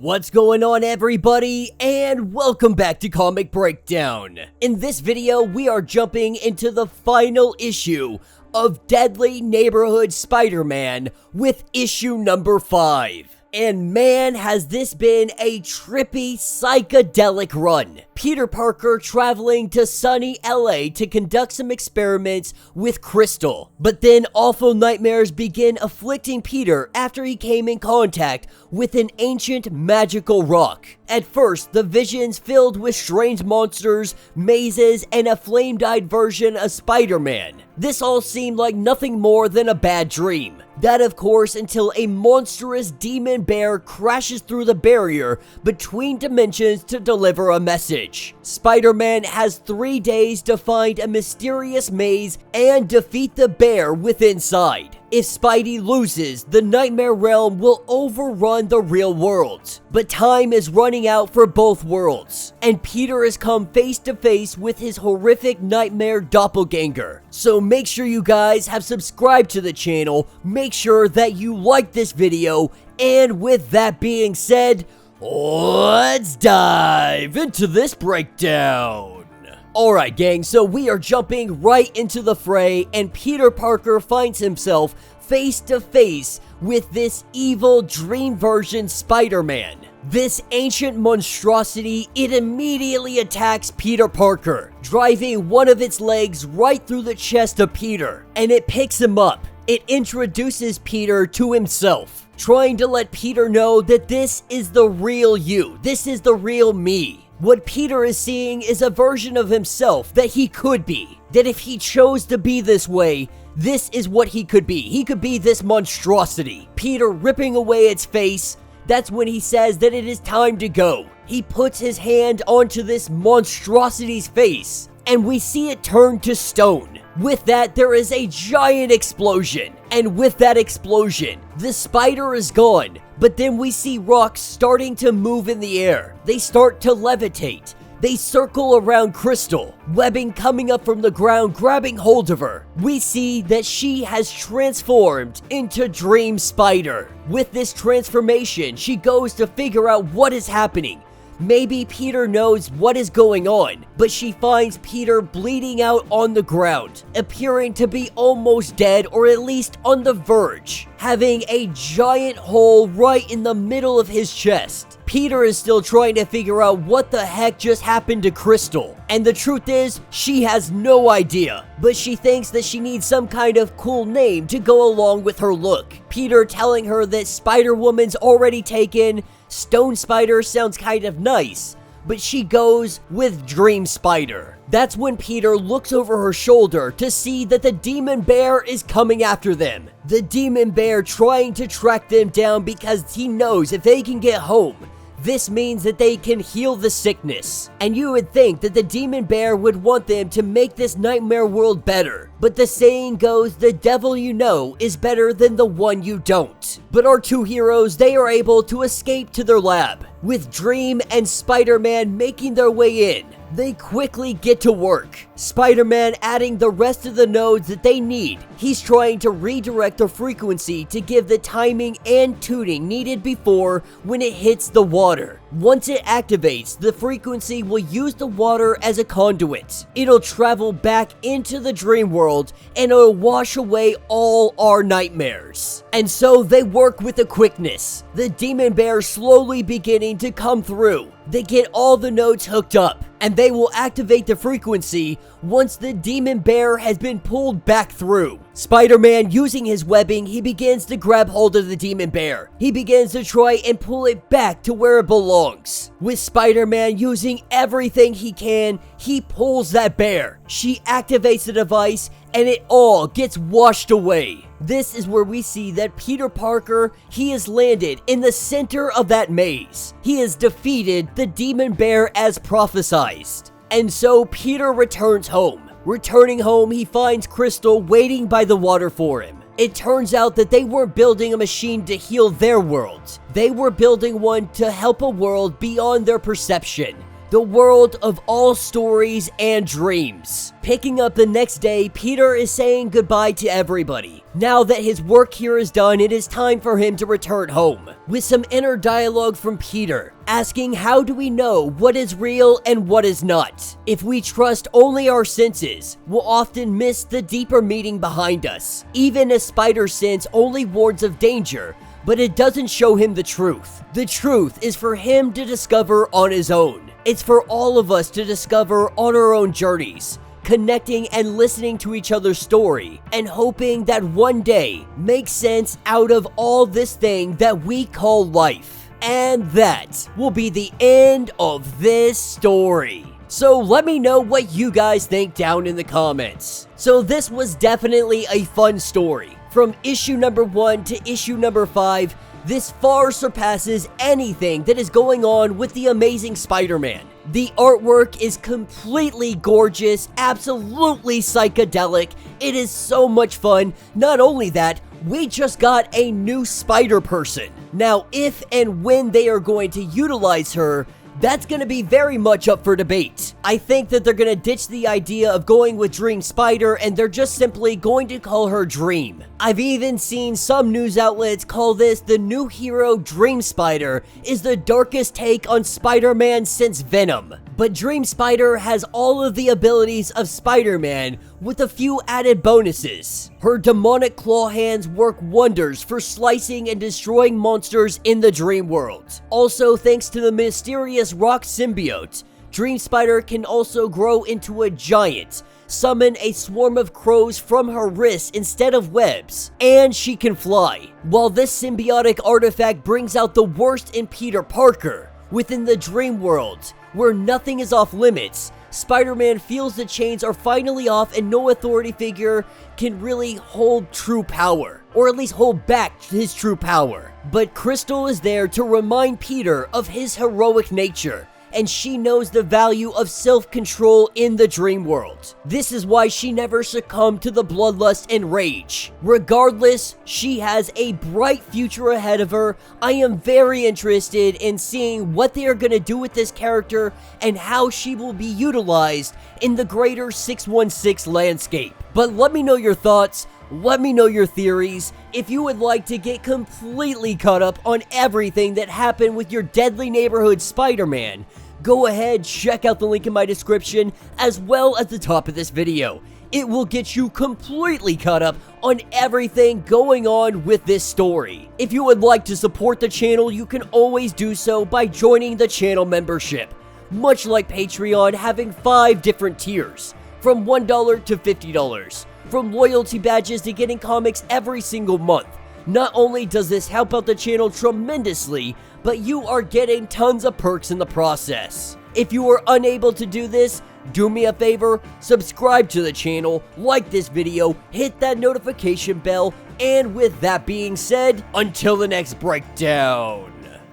What's going on, everybody, and welcome back to Comic Breakdown. In this video, we are jumping into the final issue of Deadly Neighborhood Spider-Man with issue number 5. And man, has this been a trippy, psychedelic run. Peter Parker traveling to sunny LA to conduct some experiments with Crystal. But then awful nightmares begin afflicting Peter after he came in contact with an ancient magical rock. At first, the visions filled with strange monsters, mazes, and a flame-dyed version of Spider-Man. This all seemed like nothing more than a bad dream. That, of course, until a monstrous demon bear crashes through the barrier between dimensions to deliver a message. Spider-Man has 3 days to find a mysterious maze and defeat the bear within inside. If Spidey loses, the Nightmare Realm will overrun the real world. But time is running out for both worlds, and Peter has come face to face with his horrific nightmare doppelganger. So make sure you guys have subscribed to the channel, make sure that you like this video, and with that being said, let's dive into this breakdown. Alright gang, so we are jumping right into the fray, and Peter Parker finds himself face to face with this evil dream version Spider-Man. This ancient monstrosity, it immediately attacks Peter Parker, driving one of its legs right through the chest of Peter, and it picks him up. It introduces Peter to himself, trying to let Peter know that this is the real you, this is the real me. What Peter is seeing is a version of himself that he could be. That if he chose to be this way, this is what he could be. He could be this monstrosity. Peter ripping away its face, that's when he says that it is time to go. He puts his hand onto this monstrosity's face, and we see it turn to stone. With that, there is a giant explosion, and with that explosion, the spider is gone, but then we see rocks starting to move in the air. They start to levitate. They circle around Crystal, webbing coming up from the ground, grabbing hold of her. We see that she has transformed into Dream Spider. With this transformation, she goes to figure out what is happening. Maybe Peter knows what is going on, but she finds Peter bleeding out on the ground, appearing to be almost dead or at least on the verge, having a giant hole right in the middle of his chest. Peter is still trying to figure out what the heck just happened to Crystal, and the truth is, she has no idea, but she thinks that she needs some kind of cool name to go along with her look. Peter telling her that Spider-Woman's already taken, Stone Spider sounds kind of nice, but she goes with Dream Spider. That's when Peter looks over her shoulder to see that the demon bear is coming after them. The demon bear trying to track them down because he knows if they can get home, this means that they can heal the sickness. And you would think that the demon bear would want them to make this nightmare world better. But the saying goes, the devil you know is better than the one you don't. But our two heroes, they are able to escape to their lab, with Dream and Spider-Man making their way in. They quickly get to work, Spider-Man adding the rest of the nodes that they need. He's trying to redirect the frequency to give the timing and tuning needed before when it hits the water. Once it activates, the frequency will use the water as a conduit. It'll travel back into the dream world and it'll wash away all our nightmares. And so they work with a quickness, the demon bear slowly beginning to come through. They get all the nodes hooked up, and they will activate the frequency once the demon bear has been pulled back through. Spider-Man, using his webbing, he begins to grab hold of the demon bear. He begins to try and pull it back to where it belongs. With Spider-Man using everything he can, he pulls that bear. She activates the device, and it all gets washed away. This is where we see that Peter Parker, he has landed in the center of that maze. He has defeated the demon bear as prophesized. And so Peter returns home. Returning home, he finds Crystal waiting by the water for him. It turns out that they weren't building a machine to heal their world. They were building one to help a world beyond their perception. the world of all stories and dreams. Picking up the next day, Peter is saying goodbye to everybody. Now that his work here is done, it is time for him to return home. With some inner dialogue from Peter, asking how do we know what is real and what is not? If we trust only our senses, we'll often miss the deeper meaning behind us. Even a spider's sense only warns of danger, but it doesn't show him the truth. The truth is for him to discover on his own. It's for all of us to discover on our own journeys, connecting and listening to each other's story, and hoping that one day makes sense out of all this thing that we call life. And that will be the end of this story. So let me know what you guys think down in the comments. So this was definitely a fun story. From issue number 1 to issue number 5, this far surpasses anything that is going on with the Amazing Spider-Man. The artwork is completely gorgeous, absolutely psychedelic. It is so much fun. Not only that, we just got a new spider person. Now, if and when they are going to utilize her, that's going to be very much up for debate. I think that they're going to ditch the idea of going with Dream Spider and they're just simply going to call her Dream. I've even seen some news outlets call this the new hero. Dream Spider is the darkest take on Spider-Man since Venom. But Dream Spider has all of the abilities of Spider-Man with a few added bonuses. Her demonic claw hands work wonders for slicing and destroying monsters in the dream world. Also, thanks to the mysterious rock symbiote, Dream Spider can also grow into a giant, summon a swarm of crows from her wrists instead of webs, and she can fly. While this symbiotic artifact brings out the worst in Peter Parker, within the dream world, where nothing is off limits, Spider-Man feels the chains are finally off and no authority figure can really hold true power, or at least hold back his true power. But Crystal is there to remind Peter of his heroic nature, and she knows the value of self-control in the dream world. This is why she never succumbed to the bloodlust and rage. Regardless, she has a bright future ahead of her. I am very interested in seeing what they are going to do with this character and how she will be utilized in the greater 616 landscape. But let me know your thoughts. Let me know your theories. If you would like to get completely caught up on everything that happened with your deadly neighborhood Spider-Man, go ahead, check out the link in my description as well as the top of this video. It will get you completely caught up on everything going on with this story. If you would like to support the channel, you can always do so by joining the channel membership. Much like Patreon, having 5 different tiers, from $1 to $50. From loyalty badges to getting comics every single month. Not only does this help out the channel tremendously, but you are getting tons of perks in the process. If you are unable to do this, do me a favor, subscribe to the channel, like this video, hit that notification bell, and with that being said, until the next breakdown.